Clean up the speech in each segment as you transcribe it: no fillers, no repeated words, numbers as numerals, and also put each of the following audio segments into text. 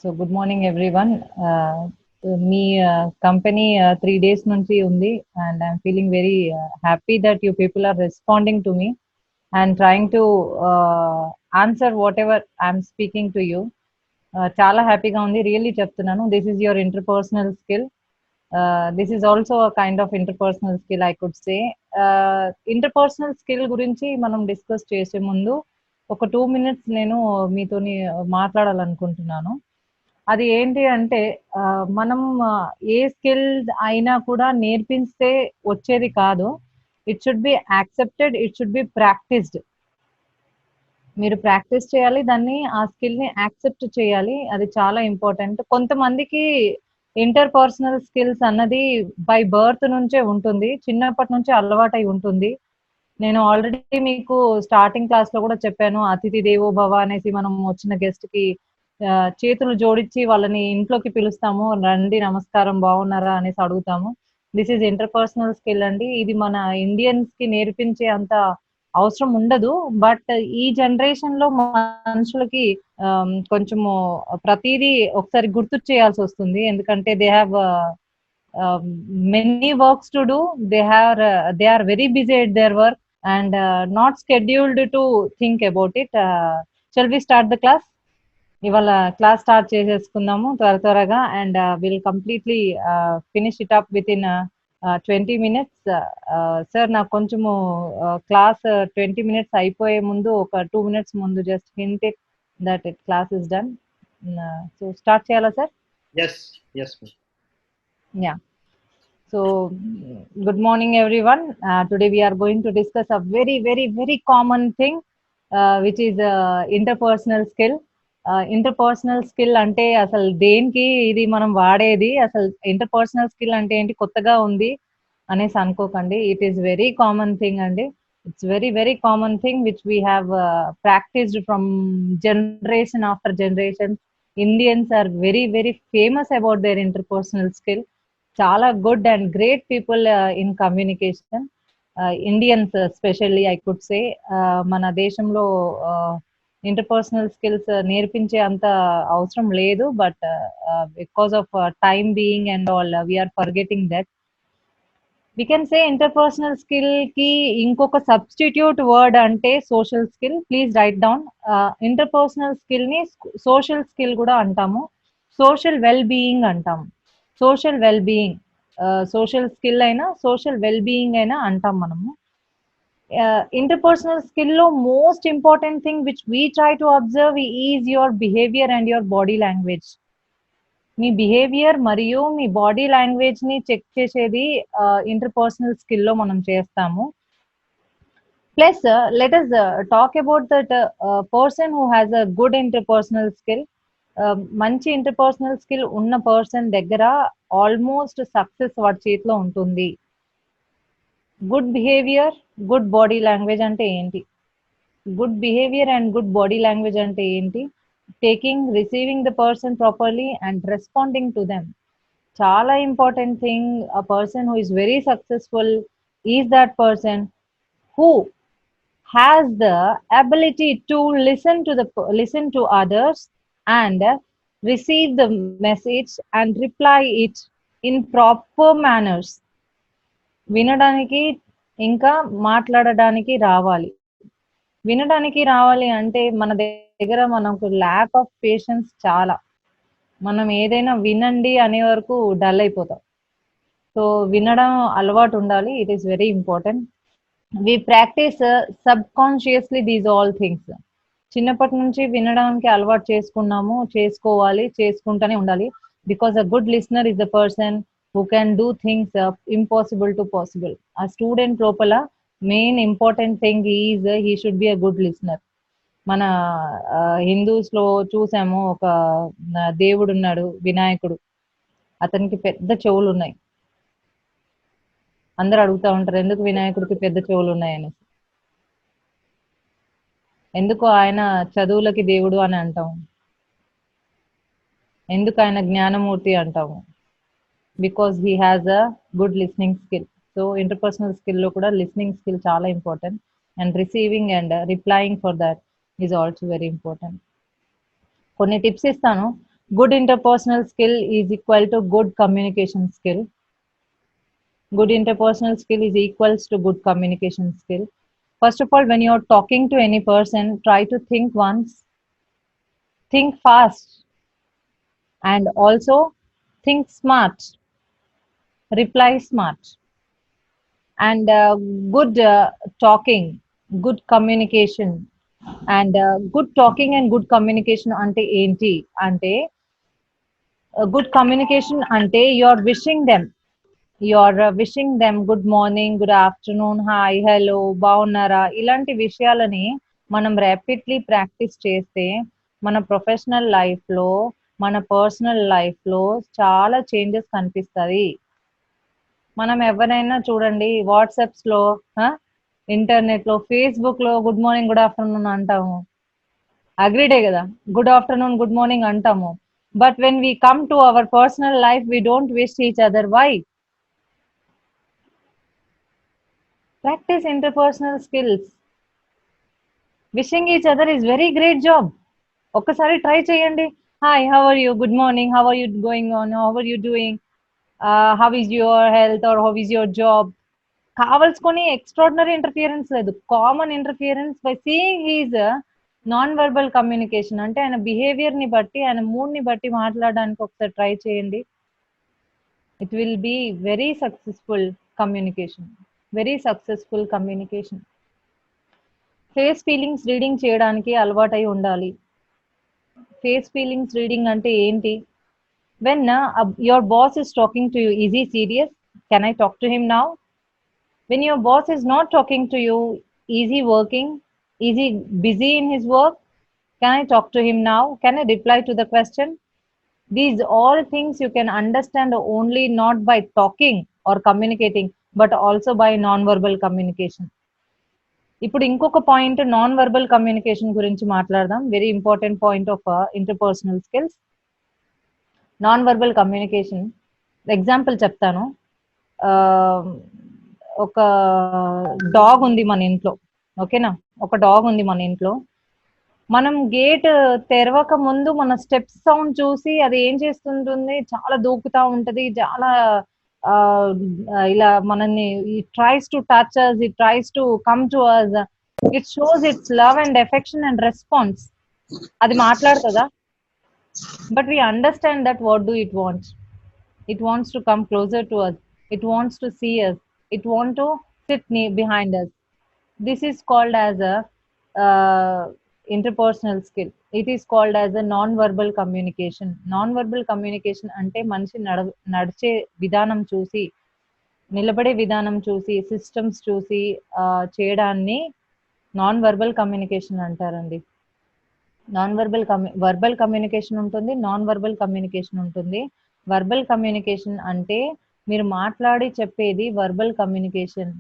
So good morning everyone. Me company 3 days nunchi undi, and I'm feeling very happy that you people are responding to me and trying to answer whatever I'm speaking to you. చాలా హ్యాపీగా ఉంది, really చెప్తున్నాను. This is your interpersonal skill. This is also kind of interpersonal skill I could say. Interpersonal skill గురించి మనం discuss చేసే ముందు ఒక 2 minutes నేను మీతోని మాట్లాడాలనుకుంటున్నాను. అది ఏంటి అంటే మనం ఏ స్కిల్ అయినా కూడా నేర్పిస్తే వచ్చేది కాదు. It should be accepted, it should be practised. మీరు ప్రాక్టీస్ చేయాలి, దాన్ని ఆ స్కిల్ని యాక్సెప్ట్ చేయాలి. అది చాలా ఇంపార్టెంట్. కొంతమందికి ఇంటర్పర్సనల్ స్కిల్స్ అన్నది బై బర్త్ నుంచే ఉంటుంది, చిన్నప్పటి నుంచి అలవాటై ఉంటుంది. నేను ఆల్రెడీ మీకు స్టార్టింగ్ క్లాస్ లో కూడా చెప్పాను, అతిథి దేవో భవ అనేసి మనం వచ్చిన గెస్ట్ కి చేతులు జోడించి వాళ్ళని ఇంట్లోకి పిలుస్తాము, రండి నమస్కారం బాగున్నారా అనేసి అడుగుతాము. దిస్ ఈజ్ ఇంటర్పర్సనల్ స్కిల్ అండి. ఇది మన ఇండియన్స్ కి నేర్పించే అంత అవసరం ఉండదు, బట్ ఈ జనరేషన్ లో మనుషులకి కొంచెము ప్రతిదీ ఒకసారి గుర్తు చేయాల్సి వస్తుంది. ఎందుకంటే they have many works to do. They are very busy at their work and not scheduled to think about it. Shall we start the class? ఇవాళ క్లాస్ స్టార్ట్ చేసేసుకుందాము త్వరగా, and will completely finish it up with in 20 minutes. Sir నాకు కొంచెము class 20 minutes అయిపోయే ముందు ఒక 2 minutes ముందు just hint it that it class is done. So start చేయాలా sir? Yes. Yeah. So, good morning everyone. Today we are going to discuss a very common thing, which is interpersonal skill. Interpersonal skill అంటే అసలు దేనికి ఇది మనం వాడేది, అసలు interpersonal skill అంటే ఏంటి కొత్తగా ఉంది అనేసి అనుకోకండి. It is very common thing అండి. It's very common thing which we have practised from generation after generation. Indians are very famous about their interpersonal skill. చాలా good and great people in communication. Indians specially I could say. మన దేశంలో interpersonal skills నేర్పించే అంత అవసరం లేదు, but because of time being and all we are forgetting that. We can say interpersonal skill కి ఇంకొక substitute word అంటే social skill. Please right down. Interpersonal skill ని సోషల్ స్కిల్ కూడా అంటాము, సోషల్ వెల్ బీయింగ్ అంటాము. Social well being, social skill అయినా social well being అయినా అంటాం మనము. Interpersonal skill lo most important thing which we try to observe is your behavior and your body language. Me behaviour మరియు మీ body language ని check చేసేది interpersonal skill లో మనం చేస్తాము. Plus let us talk about that person who has a good interpersonal skill. మంచి interpersonal skill ఉన్న person దగ్గర almost success వాడి చేతిలో ఉంటుంది. Good behaviour, good body language అంటే ఏంటి? Good behaviour and good body language అంటే ఏంటి? Taking, receiving the person properly and responding to them. చాలా important thing. A person who is very successful is that person who has the ability to listen to others and receive the message and reply it in proper manners. వినడానికి ఇంకా మాట్లాడడానికి రావాలి. వినడానికి రావాలి అంటే మన దగ్గర మనకు ల్యాక్ ఆఫ్ పేషెన్స్ చాలా. మనం ఏదైనా వినండి అనే వరకు డల్ అయిపోతాం. సో వినడం అలవాటు ఉండాలి. It is very important. We practise subconsciously these all things. చిన్నప్పటి నుంచి వినడానికి అలవాటు చేసుకున్నాము, చేసుకోవాలి, చేసుకుంటూనే ఉండాలి. Because a good listener is the person who can do things impossible to possible. ఆ స్టూడెంట్ లోపల main important thing is he should be a good listener. మన హిందూస్ లో చూసాము, ఒక దేవుడు ఉన్నాడు వినాయకుడు. అతనికి పెద్ద చెవులు ఉన్నాయి. అందరు అడుగుతా ఉంటారు ఎందుకు వినాయకుడికి పెద్ద చెవులు ఉన్నాయని. ఎందుకు ఆయన చదువులకి దేవుడు అని అంటాము, ఎందుకు ఆయన జ్ఞానమూర్తి అంటాము? Because he has a good listening skill. So interpersonal skill లో కూడా లిస్నింగ్ స్కిల్ చాలా important, and receiving and replying for that is also very important. కొన్ని టిప్స్ ఇస్తాను. Good interpersonal skill is equal to good communication skill. Good interpersonal skill is equals to good communication skill. First of all, when you're talking to any person, try to think once, think fast, and also think smart, reply smart. And good talking, good communication, and good talking and good communication ante enti ante good communication ante you're wishing them, wishing them good morning, good afternoon, hi, hello, బాగున్నారా, ఇలాంటి విషయాలని మనం rapidly practice చేస్తే మన professional లైఫ్లో, మన personal లైఫ్లో చాలా చేంజెస్ కనిపిస్తుంది. మనం ఎవరైనా చూడండి, వాట్సాప్స్లో, ఇంటర్నెట్లో, ఫేస్బుక్లో గుడ్ మార్నింగ్ గుడ్ ఆఫ్టర్నూన్ అంటాము, అగ్రీడే కదా, గుడ్ ఆఫ్టర్నూన్ గుడ్ మార్నింగ్ అంటాము. But when we come to our personal life we don't wish each other. Why? Practise interpersonal skills. Wishing each other is very great job. ఒక్కసారి try చేయండి. Hi, how are you, good morning, how are you going on, how are you doing, how is your health or how is your job. కావాల్సుకొని extraordinary interference లేదు, common interference by seeing his non verbal communication. అంటే ఆయన behaviour ని బట్టి, ఆయన mood ని బట్టి మాట్లాడడానికి ఒకసారి ట్రై చేయండి. It will be very successful communication, very successful communication. Face feelings reading చేయడానికి అలవాటై ఉండాలి. ఫేస్ ఫీలింగ్స్ రీడింగ్ అంటే ఏంటి? When your boss is talking to you, is he serious, can I talk to him now? When your boss is not talking to you, is he working? Is he busy in his work? Can I talk to him now? Can I reply to the question? These all things you can understand only not by talking or communicating, but also by non-verbal communication. ఇప్పుడు ఇంకొక point non verbal communication గురించి మాట్లాడదాం. Very important point of interpersonal skills, non verbal communication. Example చెప్తాను. ఒక dog ఉంది మన ఇంట్లో, ఓకేనా? ఒక డాగ్ ఉంది మన ఇంట్లో. మనం గేట్ తెరవక ముందు మన స్టెప్స్ సౌండ్ చూసి అది ఏం చేస్తుంటుంది, చాలా దూకుతా ఉంటది, చాలా ఇలా మనల్ని tries to touch us, it tries to come to us, it shows its love and affection and response. అది మాట్లాడుతుందా? But we understand that what do it wants. It wants to come closer to us. It wants to see us. It wants to sit behind us. This is called as a interpersonal skill. It is called as a non-verbal communication. Non-verbal communication అంటే మనిషి నడిచే విధానం చూసి, నిలబడే విధానం చూసి, systems చూసి చేయడాన్ని నాన్ వర్బల్ కమ్యూనికేషన్ అంటారండి. వర్బల్ కమ్యూనికేషన్ ఉంటుంది, నాన్ వర్బల్ కమ్యూనికేషన్ ఉంటుంది. వర్బల్ కమ్యూనికేషన్ అంటే మీరు మాట్లాడి చెప్పేది verbal communication.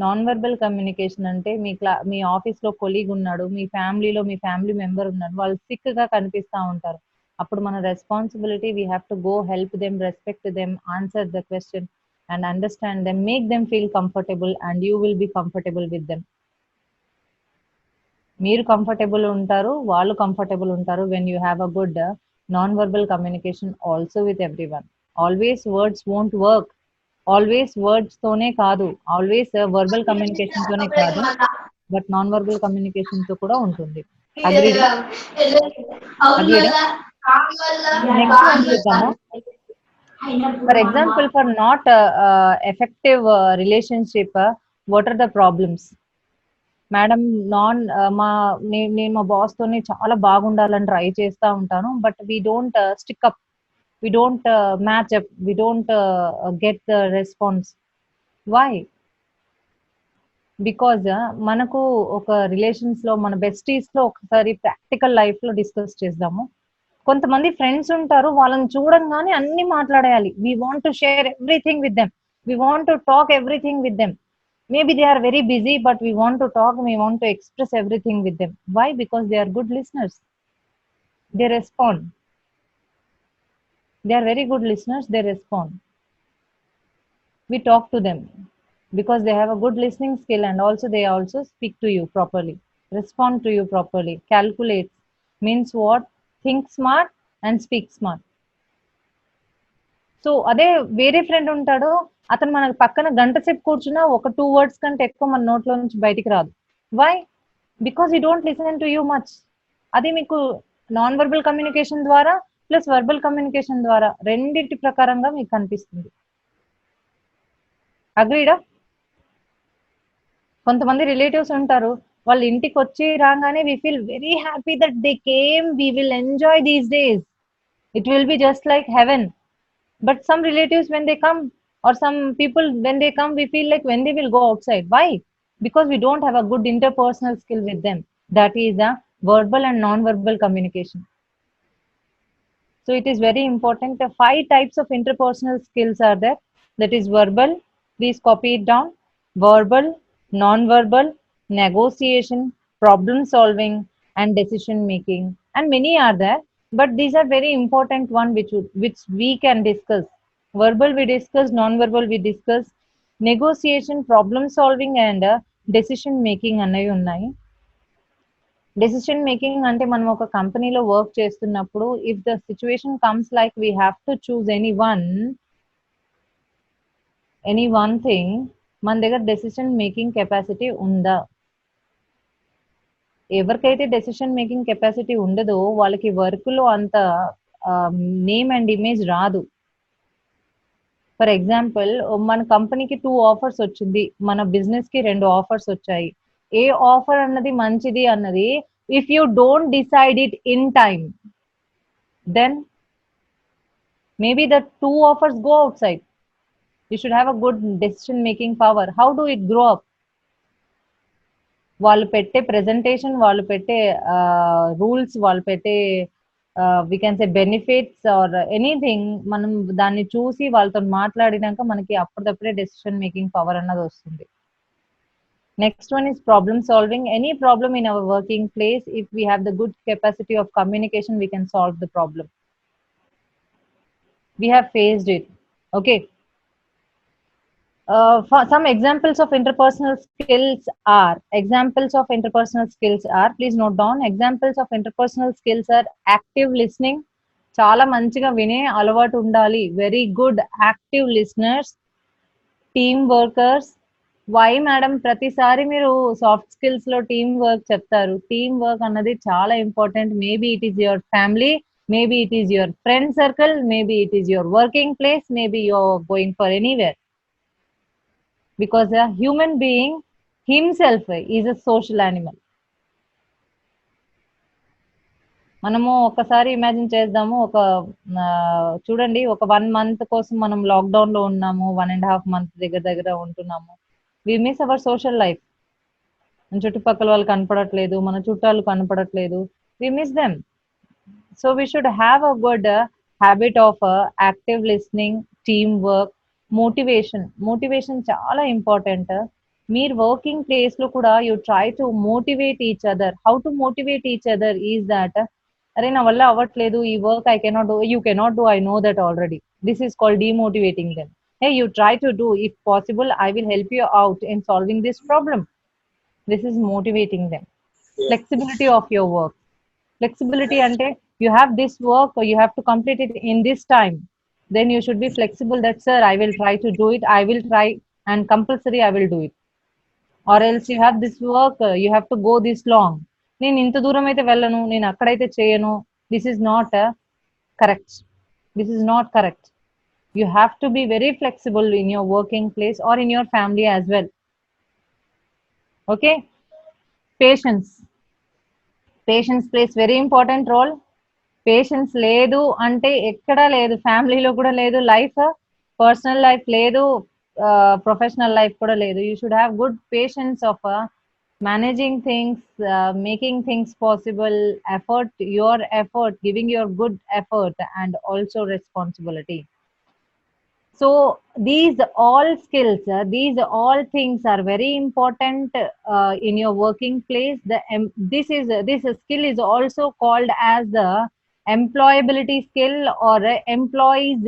Non verbal communication అంటే మీ ఆఫీస్లో కొలీగ్ ఉన్నాడు, మీ ఫ్యామిలీలో మీ ఫ్యామిలీ మెంబర్ ఉన్నాడు, వాళ్ళు సిక్ గా కనిపిస్తూ ఉంటారు. అప్పుడు మన responsibility, we have to go help them, respect them, answer the question and understand them, make them feel comfortable and you will be comfortable with them. మీరు కంఫర్టబుల్ ఉంటారు, వాళ్ళు కంఫర్టబుల్ ఉంటారు when you have a good non verbal communication also with every one. Always words won't work. Always words తోనే కాదు, always verbal communication తోనే కాదు, but non verbal communication తో కూడా ఉంటుంది. అగ్రీడా? అగ్రీడా? నెక్స్ట్ వన్ చూద్దాము. For example, for not effective relationship, what are the problems? Madam, నేను మా బాస్ తోని చాలా బాగుండాలని ట్రై చేస్తూ ఉంటాను, but we don't stick up, we don't match up, we don't get the response. Why? Because మనకు ఒక రిలేషన్స్ లో, మన బెస్టీస్ లో ఒకసారి ప్రాక్టికల్ లైఫ్ లో డిస్కస్ చేద్దాము. కొంతమంది ఫ్రెండ్స్ ఉంటారు, వాళ్ళని చూడంగానే అన్ని మాట్లాడేయాలి. We want to share everything with them, we want to talk everything with them. Maybe they are very busy, but we want to talk, we want to express everything with them. Why? Because they are good listeners. They respond. They are very good listeners, they respond. We talk to them because they have a good listening skill, and also they also speak to you properly, respond to you properly. Calculate means what? Think smart, and speak smart. So అదే వేరే friend ఉంటాడు, అతను మన పక్కన గంట సేపు కూర్చున్నా ఒక 2 వర్డ్స్ కంటే ఎక్కువ మన నోట్లో నుంచి బయటికి రాదు. Why? Because you don't listen to you much. అది మీకు నాన్ వర్బల్ కమ్యూనికేషన్ ద్వారా ప్లస్ వర్బల్ కమ్యూనికేషన్ ద్వారా రెండింటి ప్రకారంగా మీకు కనిపిస్తుంది. అగ్రీడా? కొంతమంది రిలేటివ్స్ ఉంటారు, వాళ్ళ ఇంటికి వచ్చి రాగానే we feel very happy that they came, we will enjoy these days, it will be just like heaven. But some relatives, when they come, or some people, when they come, we feel like when they will go outside. Why? Because we don't have a good interpersonal skill with them. That is a verbal and non-verbal communication. So it is very important. The 5 types of interpersonal skills are there. That is verbal. Please copy it down. Verbal, non-verbal, negotiation, problem solving, and decision making. And many are there, but these are very important one which we can discuss. Verbal we discuss, non-verbal we discuss, negotiation, problem solving, and decision making అనేవి ఉన్నాయి. Decision making అంటే మనం ఒక కంపెనీలో work చేస్తున్నప్పుడు if the situation comes like we have to choose any one thing, మన దగ్గర decision making capacity ఉందా? ఎవరికైతే డెసిషన్ మేకింగ్ కెపాసిటీ ఉండదో వాళ్ళకి వర్క్ లో అంత నేమ్ అండ్ ఇమేజ్ రాదు. ఫర్ ఎగ్జాంపుల్, మన కంపెనీకి 2 ఆఫర్స్ వచ్చింది, మన బిజినెస్ కి 2 ఆఫర్స్ వచ్చాయి. ఏ ఆఫర్ అన్నది మంచిది అన్నది if you don't decide it in time, then maybe the 2 offers go outside. You should have a good decision making power. How do it grow up? వాళ్ళు పెట్టే presentation, వాళ్ళు పెట్టే rules, వాళ్ళు పెట్టే we can say benefits or anything, మనం దాన్ని చూసి వాళ్ళతో మాట్లాడినాక మనకి అప్పటికప్పుడే డెసిషన్ మేకింగ్ పవర్ అన్నది వస్తుంది. Next one is problem solving. Any problem in our working place, if we have the good capacity of communication, we can solve the problem. We have faced it. Okay. Some examples of interpersonal skills are, please note down, examples of interpersonal skills are active listening. చాలా మంచిగా వినే అలవాటు ఉండాలి. Very good active listeners. Team workers. Why madam ప్రతిసారి మీరు soft skills లో team work చెప్తారు? Team work అన్నది చాలా important. Maybe it is your family, maybe it is your friend circle, maybe it is your working place, maybe you're going for anywhere, because a human being himself is a social animal. మనము ఒకసారి imagine చేద్దాము, ఒక చూడండి, ఒక 1 month కోసం మనం lockdown లో ఉన్నాము, 1.5 months దగ్గర ఉంటున్నాము. We miss our social life. మన చుట్టుపక్కల వాళ్ళు కనపడట్లేదు, మన చుట్టాలు కనపడట్లేదు, we miss them. So we should have a good habit of active listening, team work, motivation చాలా ఇంపార్టెంట్. మీరు వర్కింగ్ ప్లేస్ లో కూడా you try to motivate each other. How to motivate each other is that, అరే నా వల్ల అవ్వట్లేదు ఈ work, I cannot do, you cannot do, I know that already. This is called demotivating them. Hey, you try to do, if possible I will help you out in solving this problem. This is motivating them. Flexibility of your work. Flexibility ante, you have this work or you have to complete it in this time, then you should be flexible that sir I will try to do it, I will try, and compulsory I will do it. Or else you have this work, you have to go this long, నేను ఇంత దూరం అయితే వెళ్ళను, నేను అక్కడైతే చేయను. This is not correct. This is not correct. You have to be very flexible in your working place or in your family as well. Okay. Patience plays very important role. Patience లేదు అంటే ఎక్కడా లేదు, ఫ్యామిలీలో కూడా లేదు, life personal life లేదు, professional life కూడా లేదు. You should have good patience of managing things, making things possible, your effort, giving your good effort, and also responsibility. So these all skills, these all things are very important in your working place. This skill is also called as the employability skill, or employees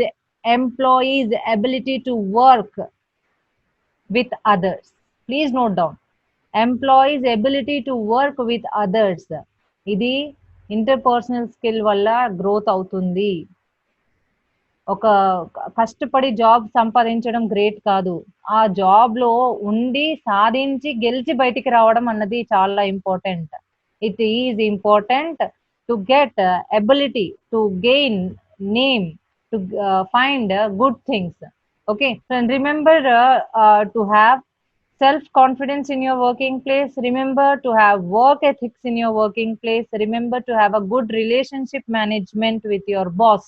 ability to work with others. Please note down, employees ability to work with others. ఇది interpersonal skill వల్ల growth అవుతుంది. ఒక కష్టపడి job సంపాదించడం great కాదు. ఆ జాబ్‌లో ఉండి, సాధించి, గెలిచి బయటికి రావడం అన్నది చాలా important. It is important to get ability, to gain name, to find good things. Okay. And remember to have self confidence in your working place. Remember to have work ethics in your working place. Remember to have a good relationship management with your boss.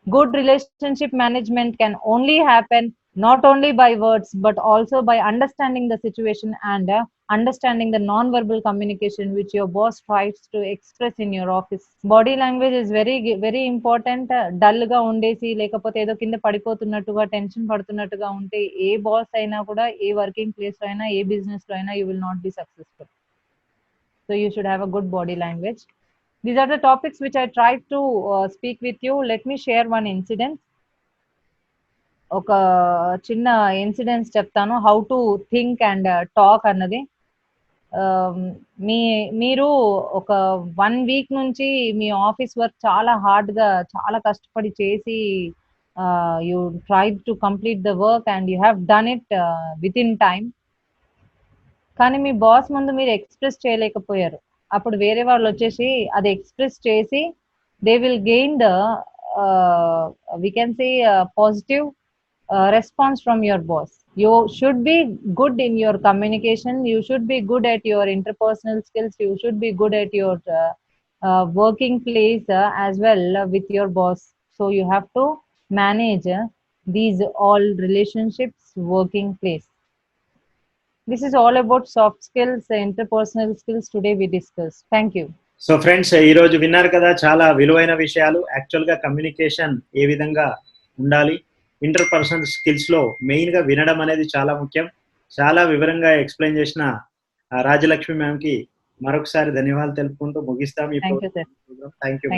Good relationship management can only happen not only by words but also by understanding the situation and understanding the non-verbal communication which your boss tries to express in your office. Body language is very important. Dull ga ఉండేసి లేకపోతే ఏదో కింద పడిపోతున్నట్టుగా tension పడుతున్నట్టుగా ఉంటే ఏ boss అయినా కూడా ఏ working place లో అయినా ఏ business లో అయినా you will not be successful. So you should have a good body language. These are the topics which I tried to speak with you. Let me share one incident. ఒక చిన్న incidents చెప్తాను, how to think and talk అన్నది. మీరు ఒక 1 week నుంచి మీ office work చాలా హార్డ్గా చాలా కష్టపడి చేసి you try to complete the work and you have done it with in time. కానీ మీ బాస్ ముందు మీరు ఎక్స్ప్రెస్ చేయలేకపోయారు. అప్పుడు వేరే వాళ్ళు వచ్చేసి అది ఎక్స్ప్రెస్ చేసి they will gain the we can say positive response from your boss. You should be good in your communication. You should be good at your interpersonal skills. You should be good at your working place as well with your boss. So you have to manage these all relationships, working place. This is all about soft skills, interpersonal skills. Today we discussed. Thank you. So friends, ఈరోజు విన్నారు కదా చాలా విలువైన విషయాలు. యాక్చువల్గా communication ఏ విధంగా ఉండాలి, interpersonal స్కిల్స్లో మెయిన్గా వినడం అనేది చాలా ముఖ్యం. చాలా వివరంగా ఎక్స్ప్లెయిన్ చేసిన రాజలక్ష్మి మ్యామ్కి మరొకసారి ధన్యవాదాలు తెలుపుకుంటూ ముగిస్తాం ఈ ప్రోగ్రామ్. Thank you.